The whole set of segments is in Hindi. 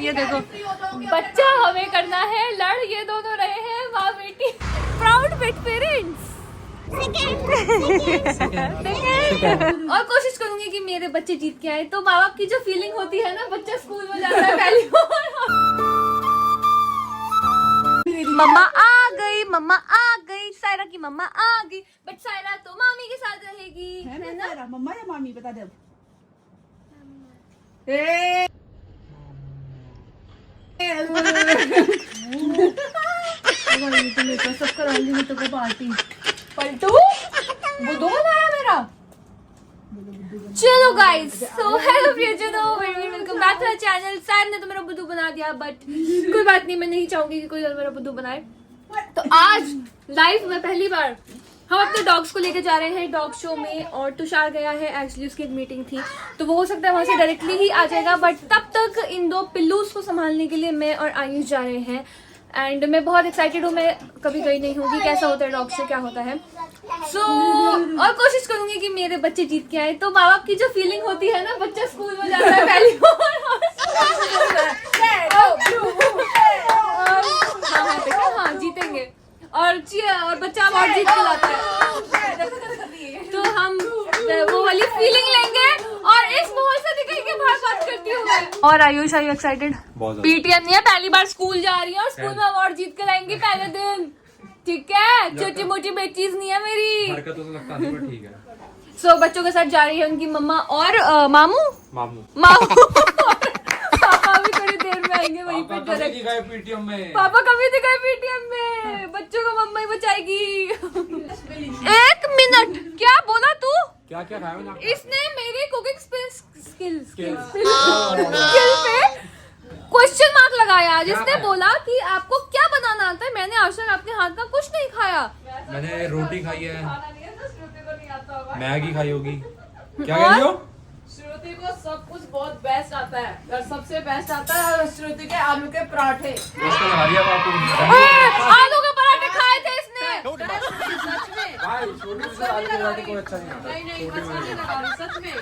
ये देखो, बच्चा हमें करना है लड़, ये दोनों रहे हैं माँ बेटी। Proud bit parents. और कोशिश करूंगी कि मेरे बच्चे जीत के आए। तो माँ बाप की जो फीलिंग होती है ना, बच्चा स्कूल में जाता है पहली बार। मम्मा आ गई, मम्मा आ गई, सायरा की मम्मा आ गई। बट सायरा तो मामी के साथ रहेगी, है ना? मम्मा या मामी बता दे। सब कराऊंगी तो पार्टी पलटू बुद्धू बनाया मेरा। चलो गाइस, सो हेलो प्रियजनों, welcome back to our channel. सैर ने तो मेरा बुद्धू बना दिया, बट कोई बात नहीं, मैं नहीं चाहूंगी कि कोई और मेरा बुद्धू बनाए। तो आज लाइफ में पहली बार हम अपने डॉग्स को लेके जा रहे हैं डॉग शो में, और तुषार गया है, एक्चुअली उसकी एक मीटिंग थी, तो वो हो सकता है वहां से डायरेक्टली ही आ जाएगा। बट तब तक इन दो पिल्लूस को संभालने के लिए मैं और आयुष जा रहे हैं। एंड मैं बहुत एक्साइटेड हूँ, मैं कभी गई नहीं हूँ कि कैसा होता है डॉग शो, क्या होता है। और कोशिश करूंगी कि मेरे बच्चे जीत के आए। तो माँ बाप की जो फीलिंग होती है ना, बच्चा स्कूल में जाता है पहली बार। हाँ जीतेंगे, और बच्चा और जीत के लाता है। तो हम वो वाली फीलिंग लेंगे, और इस माहौल से निकल के बाहर बात करती हूँ मैं। और Ayush, are you excited? PTM नहीं है, पहली बार स्कूल जा रही है, और स्कूल में अवार्ड जीत के लाएंगी पहले दिन। ठीक है, छोटी मोटी बेटीज नहीं है मेरी। हरकतों से लगता नहीं, पर ठीक है। सो बच्चों के साथ जा रही है उनकी मम्मा और मामू। पापा भी थोड़ी देर में आएंगे वहीं पे डायरेक्ट। पीटीएम में पापा कभी दिखाए पीटीएम में, बच्चों को मम्मा ही बचाएगी। एक मिनट, क्या बोला तू? क्या क्या खाया? इसने मेरी कुकिंग स्किल पे क्वेश्चन मार्क लगाया, जिसने बोला कि आपको क्या बनाना आता है। मैंने आज तक अपने हाथ का कुछ नहीं खाया। मैंने रोटी खाई है, मैगी खाई होगी। क्या कह रही हो? श्रुति को सब कुछ बहुत बेस्ट आता है, और सबसे बेस्ट आता है श्रुति के आलू के पराठे। आलू के पराठे खाए थे इसने। सच में सच में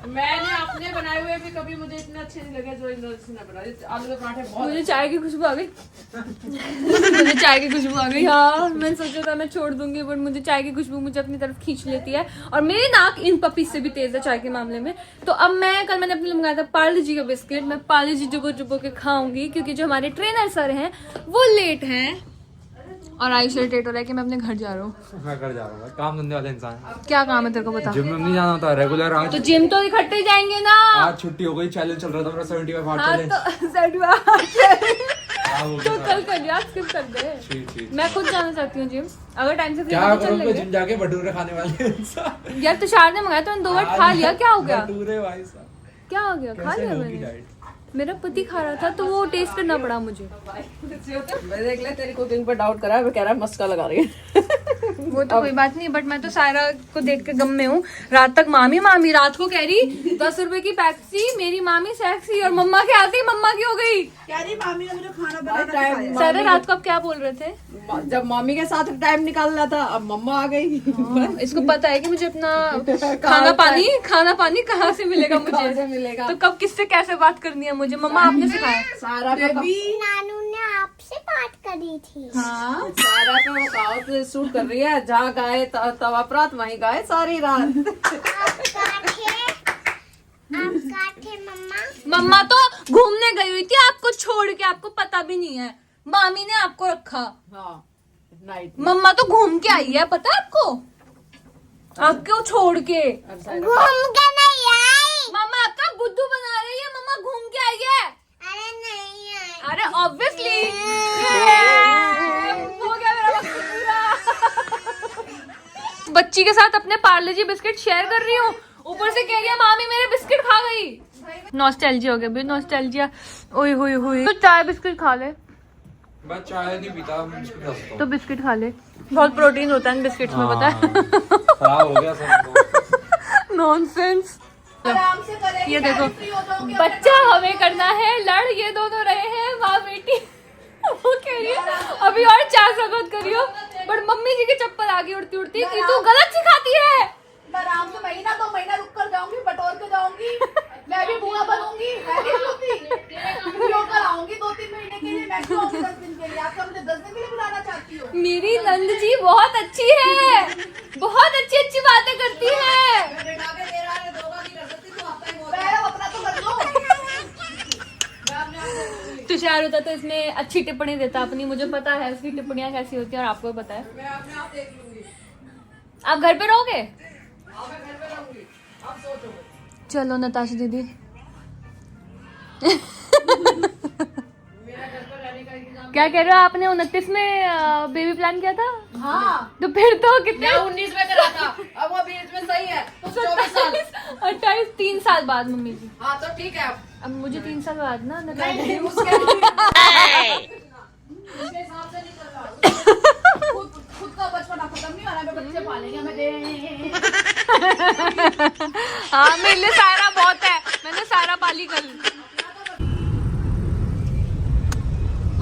मैंने अपने बनाए हुए भी कभी मुझे इतने अच्छे नहीं लगे जो इन्होंने बनाए। आलू के पराठे बहुत। मुझे चाय की खुशबू आ गई। मुझे चाय की खुशबू आ गई। हाँ, मैंने सोचा था मैं छोड़ दूंगी, बट मुझे चाय की खुशबू मुझे अपनी तरफ खींच लेती है, और मेरी नाक इन पपीज से भी तेज है चाय के मामले में। तो अब कल मैंने अपने लिए मंगाया था पार्ले जी का बिस्किट। मैं पार्ले जी जुबो के खाऊंगी, क्योंकि जो हमारे ट्रेनर सर हैं वो लेट हैं, और आयुष लेट हो रहा है कि मैं अपने घर जा रहा हूँ। मैं घर जा रहा हूँ, काम धंधे वाले इंसान। क्या काम है तेरे को बता? जिम में नहीं जाना होता रेगुलर। आज तो जिम तो इकट्ठे जाएंगे ना। आज छुट्टी हो गई, चैलेंज चल रहा था मेरा 75 हार्ट हाँ, चैलेंज। तो कल कर लिया, स्किप कर दे। मैं खुद जाना चाहती हूँ जिम, अगर टाइम से क्या चल करूँ लेंगे। जिम जाके भटूरे खाने वाले इंसान। यार तुषार ने मंगाया तो 2 बार खा लिया, क्या हो गया? भटूरे भाई साहब, क्या हो गया? खा लिया मैंने। डाइट। मेरा पति खा रहा था तो वो टेस्ट करना पड़ा मुझे। देख ले, तेरी कुकिंग पर डाउट करा है, वो कह रहा है मस्का लगा रही है। वो तो कोई बात नहीं, बट मैं तो सायरा को देख के गम में हूँ। रात तक मामी रात को कह रही 10 रुपए की पैप्सी, मेरी मामी सेक्सी, और मम्मा के आती मम्मा की हो गई। कह रही मामी ने मुझे खाना बनाना। सायरा रात को अब क्या बोल रहे थे? जब मामी के साथ टाइम निकाल रहा था, अब मम्मा आ गई। इसको पता है कि मुझे अपना खाना पानी कहाँ से मिलेगा मुझे, मिलेगा तो कब किससे कैसे बात करनी है मुझे, मम्मा आपने सिखाया। सारा नानू ने आपसे बात करी थी। हाँ, सारा पे वो कहावत सूट कर रही है, जहाँ गाए तवा प्रात वहीं गाए सारी रात। आप थे मम्मा? मम्मा तो घूमने गई हुई थी आपको छोड़ के, आपको पता भी नहीं है। मामी ने आपको रखा। हाँ, नाइट मम्मा तो घूम के आई है, पता है आपको? आपको छोड़ के घूम के नहीं आई। मम्मा आपका बुद्धू बना रही है, मम्मा घूम के आई है। अरे नहीं आई। अरे ऑब्वियसली हो गया मेरा वक्त पूरा। बच्ची के साथ अपने पार्ले जी बिस्किट शेयर कर रही हूँ, ऊपर से कह रही है मामी मेरे बिस्किट खा गई। नॉस्टैल्जिया हो गया भाई, नॉस्टैल्जिया। ओए होए होए, तो चाय बिस्किट खा ले। मैं चाय नहीं पीता, बिस्किट खा सकता हूँ। तो बिस्किट खा ले, बहुत प्रोटीन होता है इन बिस्किट्स में, पता है? खराब हो गया सब। नॉनसेंस। ये देखो, बच्चा हमें करना है लड़, ये दोनों रहे हैं माँ बेटी। वो कह रही है अभी और 4 साल बाद करियो, बट मम्मी जी की चप्पल आगे उड़ती उड़ती कि तू गलत सिखाती है। मैं आराम से महीना 2 महीना रुक कर जाऊंगी, बटोर के जाऊंगी। मैं भी बुआ बनूंगी। मैं भी मेरी नंद जी बहुत अच्छी है, बहुत अच्छी अच्छी बातें करती है। तुषार होता तो इसमें अच्छी टिप्पणी देता अपनी, मुझे पता है उसकी टिप्पणियां कैसी होती है और आपको भी पता है। आप घर पे रहोगे? चलो नताशा दीदी। क्या कह रहे हो? आपने 29 में बेबी प्लान किया था? हाँ तो फिर तो कितने 19 में करा था, अब वो 20 में सही है तो 24 साल। 28 3 साल बाद मम्मी जी। हाँ तो ठीक है। अब मुझे 3 साल बाद ना नहीं, उसके हिसाब से नहीं चल रहा। खुद का बचपना खत्म नहीं हो रहा, बच्चे पालेंगे हमें दे। हाँ मेरे लिए सारा बहुत है, मैंने सारा पाली कल।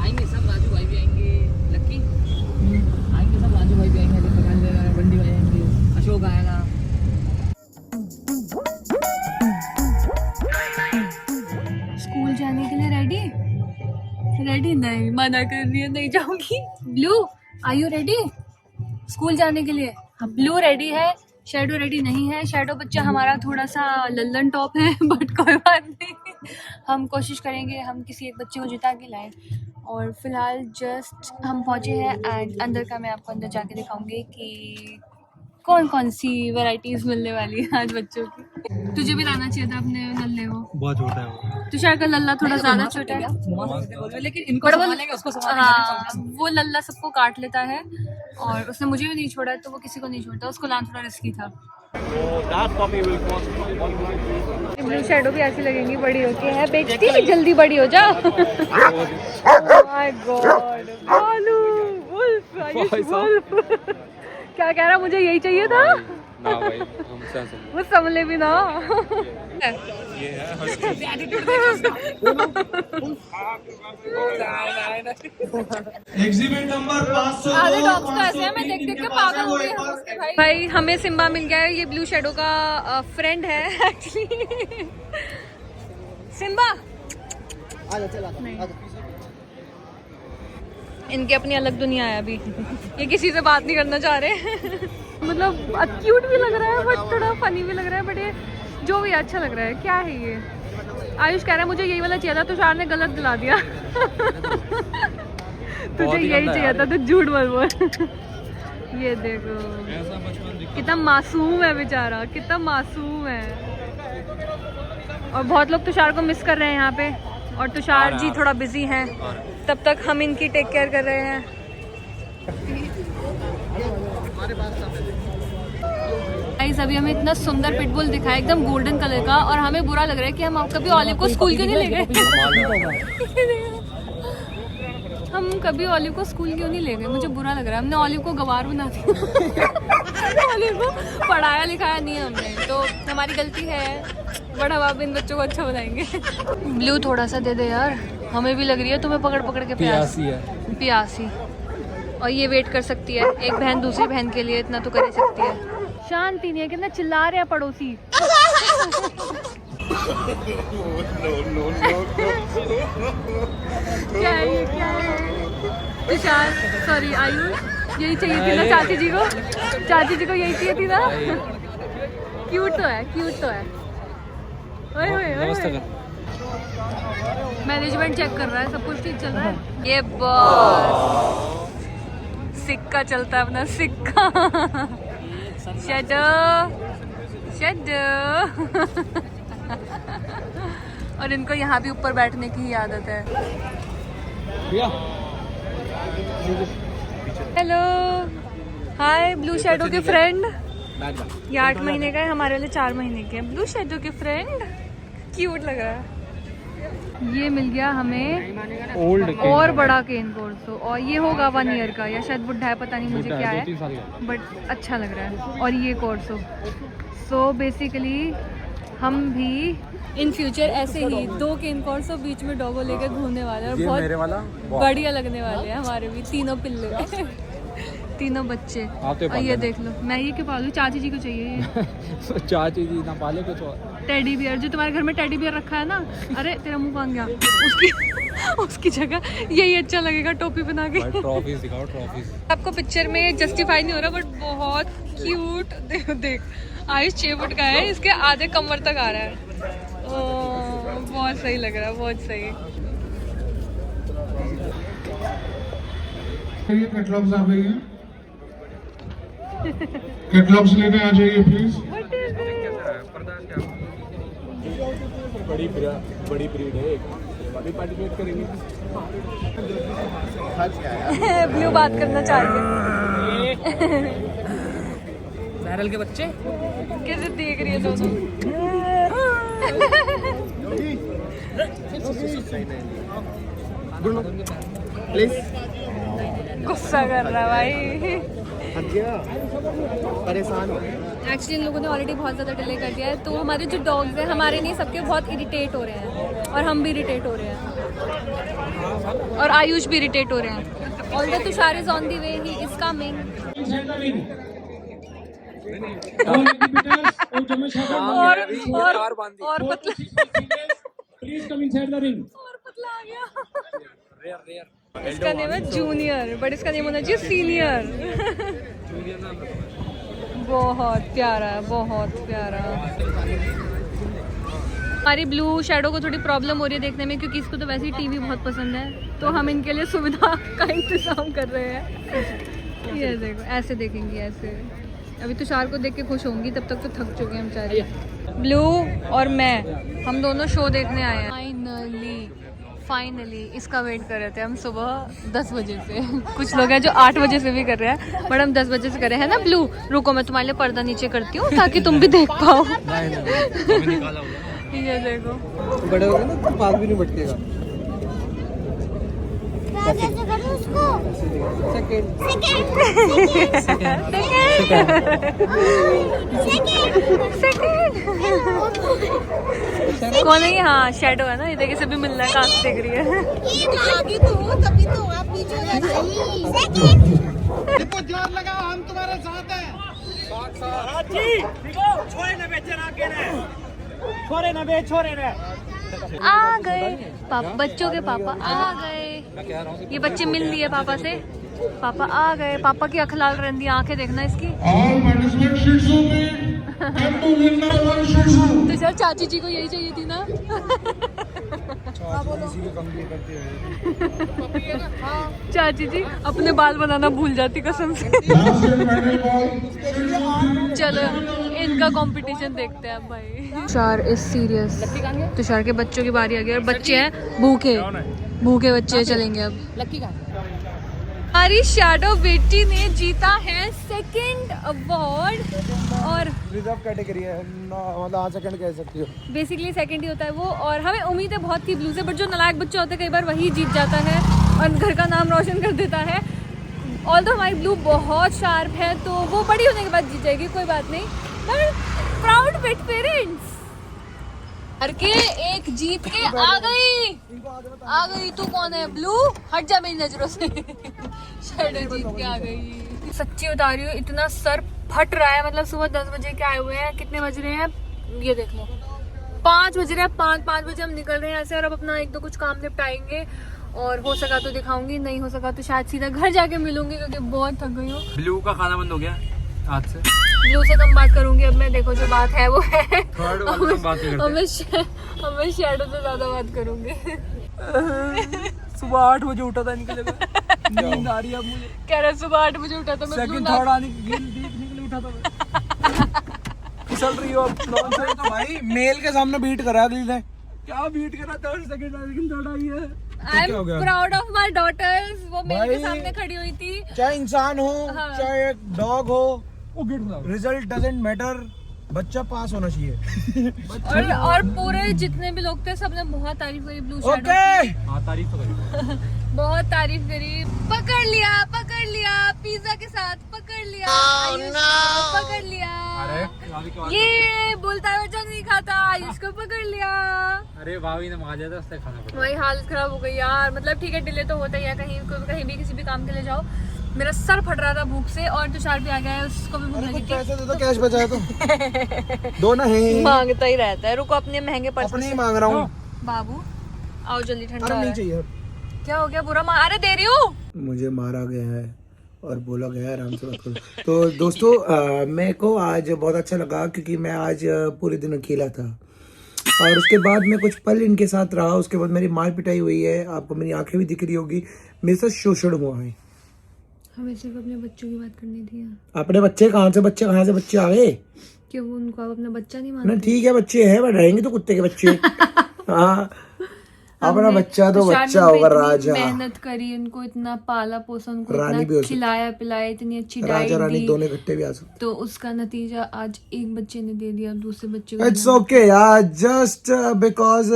आएंगे सब, राजू भाई भी आएंगे, लक्की आएंगे सब, राजू भाई भी आएंगे, बंडी भाई आएंगे, अशोक आएगा। स्कूल जाने के लिए रेडी? रेडी नहीं, मना कर रही है, नहीं जाऊंगी। Blue are you ready school जाने के लिए? ब्लू रेडी है, शैडो रेडी नहीं है। शैडो बच्चा हमारा थोड़ा सा लल्लन टॉप है, बट कोई बात नहीं, हम कोशिश करेंगे हम किसी एक बच्चे को जिता के लाएं। और फिलहाल जस्ट हम पहुंचे हैं एंड अंदर का मैं आपको अंदर जाके दिखाऊंगी कि कौन कौन सी वैरायटीज मिलने वाली है आज बच्चों की। तुझे भी लाना चाहिए था अपने लल्ले को, बहुत छोटा है वो। तुषार का लल्ला थोड़ा ज्यादा छोटा है, लेकिन इनको बट वो संभालेंगे, उसको संभालेंगे। हाँ, वो लल्ला सबको काट लेता है और उसने मुझे भी नहीं छोड़ा, तो वो किसी को नहीं छोड़ता, उसको लाना थोड़ा रिस्की था। ब्लू शैडो भी ऐसी लगेंगी बड़ी होती है, बेचती है जल्दी बड़ी हो जा। माय गॉड भालू, वुल्फ, वुल्फ। क्या कह रहा, मुझे यही चाहिए था ना भाई, हमसे वो समझे भी ना। ये है एग्जिबिट नंबर 500 आधे डॉग्स तो ऐसे हैं, मैं देख देख के पागल हो गई हूँ उसके भाई। हमें सिम्बा मिल गया है, ये ब्लू शैडो का फ्रेंड है एक्चुअली। सिम्बा इनकी अपनी अलग दुनिया है अभी, ये किसी से बात नहीं करना चाह रहे। मतलब क्यूट भी लग रहा है बट थोड़ा फनी भी लग रहा है, बट ये जो भी अच्छा लग रहा है। क्या है ये? आयुष कह रहा है मुझे यही वाला चाहिए था, तुषार ने गलत दिला दिया। तुझे यही चाहिए था, तो झूठ मत बोल। ये देखो कितना मासूम है बेचारा, कितना मासूम है। और बहुत लोग तुषार को मिस कर रहे हैं यहाँ पे, और तुषार जी थोड़ा बिजी हैं, तब तक हम इनकी टेक केयर कर रहे हैं। गाइस अभी हमें इतना सुंदर पिटबुल दिखा है, एकदम गोल्डन कलर का, और हमें बुरा लग रहा है कि हम कभी ऑलिव को स्कूल क्यों नहीं ले गए। हम कभी ऑलिव को स्कूल क्यों नहीं ले गए, मुझे बुरा लग रहा है। हमने ऑलिव को गवार बना दिया। ऑलिव को पढ़ाया लिखाया नहीं है हमने, तो हमारी गलती है, बट हम अब इन बच्चों को अच्छा बनाएंगे। ब्लू थोड़ा सा दे दे यार, हमें भी लग रही है तुम्हें पकड़ पकड़ के प्यासी है, प्यासी। और ये वेट कर सकती है, एक बहन दूसरी बहन के लिए इतना तो कर ही सकती है। शांति नहीं है, कितना चिल्ला रहे हैं पड़ोसी। क्या है ये, क्या है? तुषार सॉरी आयुष, यही चाहिए थी ना चाची जी को, चाची जी को यही चाहिए थी ना। क्यूट तो है, क्यूट तो है। ओए ओए ओए, मैनेजमेंट चेक कर रहा है, सब कुछ ठीक चल रहा है। ये बॉस सिक्का चलता है अपना, सिक्का। Shadow shadow. और इनको यहाँ भी ऊपर बैठने की ही आदत है। हेलो हाय, ब्लू शैडो के फ्रेंड। ये 8 महीने का है, हमारे वाले 4 महीने के। ब्लू शैडो के फ्रेंड, क्यूट लग रहा है। ये मिल गया हमें और बड़ा केन कोर्सो, और ये होगा 1 ईयर का या शायद बुढ़ा है, पता नहीं मुझे क्या है, बट अच्छा लग रहा है। और ये कोर्सो, सो बेसिकली हम भी इन फ्यूचर ऐसे ही 2 केन कोर्सो बीच में डॉगो लेकर घूमने वाले हैं, और बहुत मेरे वाला बढ़िया लगने वाले हैं। हमारे भी 3 पिल्ले, 3 बच्चे। और ये देख लो, मैं ये क्यों पालूं, चाची जी को चाहिए ये। चाची जी ना पाले कुछ और। टेडी बियर, जो तुम्हारे घर में टेडी बियर रखा है ना, अरे तेरा मुंह भांग गया, उसकी जगह यही अच्छा लगेगा टोपी बना के। ट्रॉफीज दिखाओ, ट्रॉफीज। आपको पिक्चर में जस्टिफाई नहीं हो रहा बट बहुत क्यूट, देख आयुष 6 फुट का है, इसके आधे कमर तक आ रहा है। बहुत सही लग रहा है, बहुत सही। कैटलॉग्स आ गई हैं, कैटलॉग्स लेने आ जाइए प्लीज। बड़ी ब्रीड है, अभी पार्टिसिपेट करेंगे। ब्लू बात करना चाह रही है। बैरल के बच्चे कैसे देख रही है दोनों। गुस्सा कर रहा है भाई। परेशान हो एक्चुअली इन लोगों ने ऑलरेडी बहुत ज़्यादा डिले कर दिया है, तो हमारे जो डॉग्स हैं, हमारे नहीं सबके बहुत इरिटेट हो रहे हैं, और हम भी इरिटेट हो रहे हैं, और आयुष भी इरिटेट हो रहे हैं। Although Tushar is on the way, he is coming. और पतला, please come inside the ring. और पतला आ गया। इसका नेम है जूनियर, बट इसका नेम होना चाहिए सीनियर। बहुत प्यारा है, बहुत प्यारा। हमारी ब्लू शैडो को थोड़ी प्रॉब्लम हो रही है देखने में, क्योंकि इसको तो वैसे ही टीवी बहुत पसंद है, तो हम इनके लिए सुविधा का इंतजाम कर रहे हैं। ये देखो, ऐसे देखेंगी, ऐसे। अभी तुषार को देख के खुश होंगी, तब तक तो थक चुके हैं बेचारे। ब्लू और मैं, हम दोनों शो देखने आए हैं। फाइनली इसका वेट कर रहे थे हम सुबह 10 बजे से। कुछ लोग हैं जो 8 बजे से भी कर रहे हैं, बट हम 10 बजे से कर रहे हैं ना। ब्लू रुको, मैं तुम्हारे लिए पर्दा नीचे करती हूँ ताकि तुम भी देख पाओ। ये देखो, बड़े हो गए ना, तो पास भी नहीं भटकेगा। कौन है ये? हाँ शैडो है ना, ये देखिए सभी मिल रहा है, कहाँ से देख रही है। तभी तो आप पीछे जोर लगाओ, हम तुम्हारे साथ हैं। आ गए पापा, बच्चों के पापा आ गए। ये बच्चे मिल लिए पापा से, पापा आ गए। पापा की अख लाल रंदी आंखें देखना इसकी। ऑल मैनेजमेंट शीट्सों में एम टू विन नंबर 1 शीट्सों। तो सर चाची जी को यही चाहिए थी ना। चाची जी अपने बाल बनाना भूल जाती कसम से। Last and final ball. चलो इनका कंपटीशन देखते हैं अब भाई। तुषार इज सीरियस, तुषार के बच्चों की बारी आ गई, और बच्चे हैं भूखे, भूखे बच्चे चलेंगे अब। लक्की का हमारी शैडो बेटी ने जीता है 2nd अवार्ड, और रिजर्व कैटेगरी है, मतलब हाँ सेकंड कह सकती हो। बेसिकली 2nd ही होता है वो। और हमें उम्मीदें बहुत थी ब्लू से, बट जो नालायक बच्चा होता है कई बार वही जीत जाता है और घर का नाम रोशन कर देता है। ऑल्दो हमारी ब्लू बहुत शार्प है, तो वो बड़ी होने के बाद जीत जाएगी, कोई बात नहीं। बट प्राउड पेट पेरेंट्स करके एक जीत के आ गई। तू कौन है ब्लू? हट जा मेरी नजरों से। शैडो जीत के आ गई। सच्ची बता रही हूँ, इतना सर फट रहा है। मतलब सुबह 10 बजे के आए हुए हैं, कितने बज रहे हैं ये देख लो, 5 बज रहे हैं। 5 बजे हम निकल रहे हैं ऐसे, और अब अपना 1-2 कुछ काम निपटाएंगे, और हो सका तो दिखाऊंगी, नहीं हो सका तो शायद सीधा घर जाके मिलूंगी, क्योंकि बहुत थक गई हूँ। ब्लू का खाना बंद हो गया आज से। ब्लू से कम बात करूंगी अब मैं, देखो जो बात है वो है। थर्ड वाले से बात नहीं करते। हमें शैडो से ज्यादा बात करूंगी। सुबह 8 बजे उठा था इनके लिए, नींद आ रही है मुझे। कह रहा सुबह 8 बजे उठा था मैं, सेकंड थर्ड आने की गेम देखने के लिए उठा था मैं। फिसल रही हो अब नॉनसेंस। तो भाई मेल के सामने बीट करा अगली ने, क्या बीट करा, 3rd सेकंड लेकिन थर्ड आई है। I am proud of my daughters. वो मेरे सामने खड़ी हुई थी, चाहे इंसान हो हाँ। चाहे एक डॉग हो, रिजल्ट डजंट मैटर, बच्चा पास होना चाहिए। और पूरे जितने भी लोग थे सबने बहुत तारीफ करी ब्लू शैडो ओके की। हाँ तारीफ तो करी। बहुत तारीफ करी। पकड़ लिया पिज्जा के साथ, पकड़ लिया आयुष को पकड़ लिया। ये बोलता है बच्चा नहीं खाता, आयुष को पकड़ लिया। अरे भाभी ने मार दिया था, उससे खाना पड़ा। वही हालत खराब हो गई यार। मतलब ठीक है, डिले तो होता ही है, कहीं भी किसी भी काम के लिए जाओ, मेरा सर फट रहा था भूख से और तुषार भी आ गया है, उसको भी भूख लगी थी। पैसे दे दो, कैश बचाया तो दो ना है, मांगता ही रहता है। रुको अपने महंगे पर्स अपने ही मांग रहा हूँ। बाबू आओ जल्दी, ठंडा अरे हो नहीं रहा है। चाहिए। क्या हो गया? बुरा अरे दे रही हूँ। मुझे मारा गया है और बोला गया है आराम से बात करो। तो दोस्तों मेरे को आज बहुत अच्छा लगा क्योंकि मैं आज पूरे दिन अकेला था और उसके बाद मैं कुछ पल इनके साथ रहा। उसके बाद मेरी मार पिटाई हुई है, आपको मेरी आंखें भी दिख रही होगी, मेरे साथ शोषण हुआ है। हमें सिर्फ अपने बच्चों की बात करनी थी। अपने बच्चे कहाँ से बच्चे आ गए? क्यों उनको आप अपना बच्चा नहीं ना मानते? ठीक है बच्चे हैं बट रहेंगे तो कुत्ते के बच्चे। हाँ अपना बच्चा तो तुषार ने बच्चा उनको होगा इतनी राजा। मेहनत करी, उनको इतना पाला पोसा, उनको रानी भी इतना हो सकती। खिलाया पिलाया, इतनी अच्छी राजा डाइट रानी दी, दोनों इकट्ठे भी आ सकते। तो उसका नतीजा आज एक बच्चे ने दे दिया, दूसरे बच्चे को इट्स ओके यार, जस्ट बिकॉज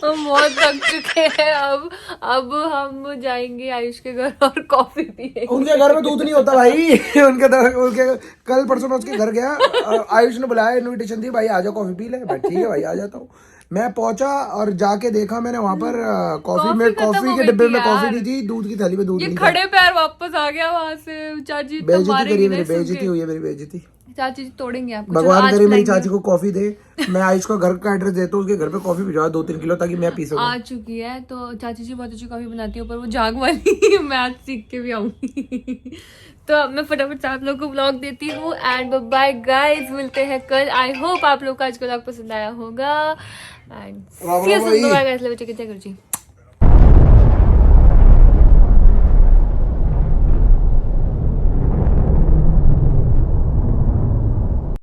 हम बहुत थक चुके हैं। अब हम जाएंगे आयुष के घर और कॉफी पिएंगे। उनके घर में दूध नहीं होता भाई। उनके कल परसों मैं उसके घर गया, आयुष ने बुलाया, इनविटेशन दी, भाई आ जाओ कॉफी पी ले। भाई ठीक है भाई आ जाता हूँ। मैं पहुंचा और जाके देखा मैंने वहां पर कॉफी के डिब्बे में कॉफी नहीं थी, दूध की थैली में दूध ये नहीं खड़े पैर वापस आ गया वहां से। चाची तो बेइज्जती मारेंगी करी, ना मेरी सुन के। बेइज्जती हुई है, मेरी बेइज्जती। चाची जी तोड़ेंगे आपको। भगवान चलो, आज करे मेरी पिलाएंगे। चाची को कॉफी दे, मैं आयुष को घर का एड्रेस देता हूँ, उसके घर पे कॉफी भिजवा 2-3 किलो ताकि मैं पी सकूं। आ चुकी है तो चाची जी बहुत अच्छी कॉफी बनाती है, ऊपर वो जाग वाली। मैं आज सीख के भी आऊंगी। तो अब मैं फटाफट से आप लोगों को ब्लॉग देती हूँ एंड बाय गाइस, मिलते हैं कल। आई होप आप लोग को आज का ब्लॉग पसंद आया होगा and see you soon. Bye guys, love you, take care,